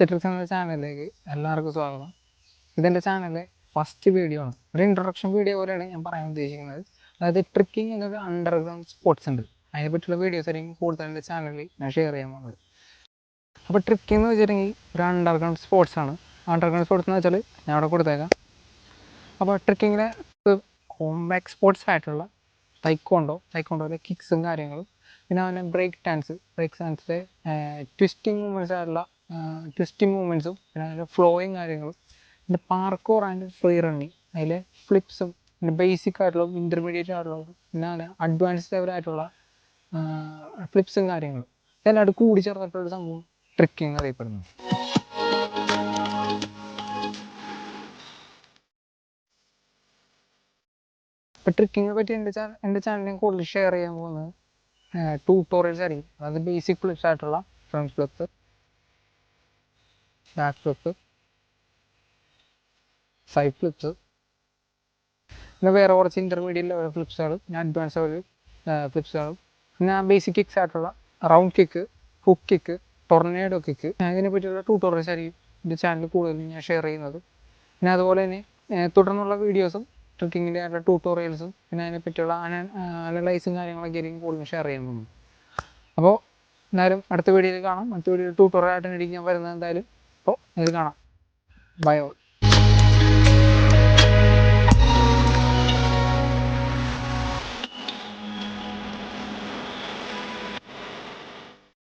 Tricks എന്ന ചാനലിലേക്ക് എല്ലാവർക്കും സ്വാഗതം. ഇതെൻ്റെ ചാനലിലെ ഫസ്റ്റ് വീഡിയോ ആണ്. ഒരു ഇൻട്രൊഡക്ഷൻ വീഡിയോ പോലെയാണ് ഞാൻ പറയാൻ ഉദ്ദേശിക്കുന്നത്. അതായത് ട്രിക്കിംഗ് എന്നൊരു അണ്ടർഗ്രൗണ്ട് സ്പോർട്സ് ഉണ്ട്, അതിനെപ്പറ്റിയുള്ള വീഡിയോസ് ആയിരിക്കും കൂടുതൽ എൻ്റെ ചാനലിൽ ഞാൻ ഷെയർ ചെയ്യാൻ പോകുന്നത്. അപ്പോൾ ട്രിക്കിംഗ് എന്ന് വെച്ചിട്ടുണ്ടെങ്കിൽ ഒരു അണ്ടർഗ്രൗണ്ട് സ്പോർട്സ് ആണ്. അണ്ടർഗ്രൗണ്ട് സ്പോർട്സ് എന്ന് വെച്ചാൽ ഞാൻ അവിടെ കൊടുത്തേക്കാം. അപ്പോൾ ട്രിക്കിങ്ങിലെ കോമ്പാക്ട് സ്പോർട്സ് ആയിട്ടുള്ള തൈക്കോണ്ടോയിലെ കിക്സും കാര്യങ്ങളും, പിന്നെ അവൻ്റെ ബ്രേക്ക് ഡാൻസിലെ ട്വിസ്റ്റിംഗ് മൂവ്മെൻറ്റ്സും, പിന്നെ അതിൻ്റെ ഫ്ലോയും കാര്യങ്ങളും, പിന്നെ പാർക്കോർ ആൻഡ് ഫ്രീ റണ്ണിങ്, അതിലെ ഫ്ലിപ്സും, പിന്നെ ബേസിക് ആയിട്ടുള്ള ഇൻ്റർമീഡിയറ്റ് ആയിട്ടുള്ള, പിന്നെ അതിന് അഡ്വാൻസ്ഡ് ലെവലായിട്ടുള്ള ഫ്ലിപ്സും കാര്യങ്ങളും ഇതെല്ലാം കൂടി ചേർന്നിട്ടുള്ള സംഭവം ട്രിക്കിങ് അറിയപ്പെടുന്നു. ഇപ്പോൾ ട്രിക്കിങ്ങിനെ പറ്റി എൻ്റെ ചാനലിൽ കൂടുതൽ ഷെയർ ചെയ്യാൻ പോകുന്നത് ട്യൂട്ടോറിയൽസ് ആയിരിക്കും. അതായത് ബേസിക് ഫ്ലിപ്സ് ആയിട്ടുള്ള front flip, back flip, side flips, പിന്നെ വേറെ കുറച്ച് ഇൻ്റർമീഡിയറ്റ് ലെവൽ ഫ്ലിപ്സുകൾ, പിന്നെ അഡ്വാൻസ് ലെവൽ ഫ്ലിപ്സുകളും, പിന്നെ ബേസിക് കിക്സ് ആയിട്ടുള്ള round kick, hook kick, tornado kick, ഇതിനെ പറ്റിയുള്ള ട്യൂട്ടോറിയൽസ് ആയിരിക്കും എൻ്റെ ചാനലിൽ കൂടുതലും ഞാൻ ഷെയർ ചെയ്യുന്നത്. പിന്നെ അതുപോലെ തന്നെ തുടർന്നുള്ള വീഡിയോസും ട്രിക്കിങ്ങിൻ്റെ ആയിട്ടുള്ള ട്യൂട്ടോറിയൽസും, പിന്നെ അതിനെ പറ്റിയുള്ള അനലൈസും കാര്യങ്ങളൊക്കെ ആയിരിക്കും കൂടുതലും ഷെയർ ചെയ്യാൻ പോകുന്നത്. അപ്പോൾ എന്തായാലും അടുത്ത വീഡിയോയിൽ കാണാം. അടുത്ത വീഡിയോയിൽ ട്യൂട്ടോറിയൽ ആയിട്ടായിരിക്കും ഞാൻ വരുന്നത് എന്തായാലും. അപ്പോൾ ഇത് കാണാം. Bye all.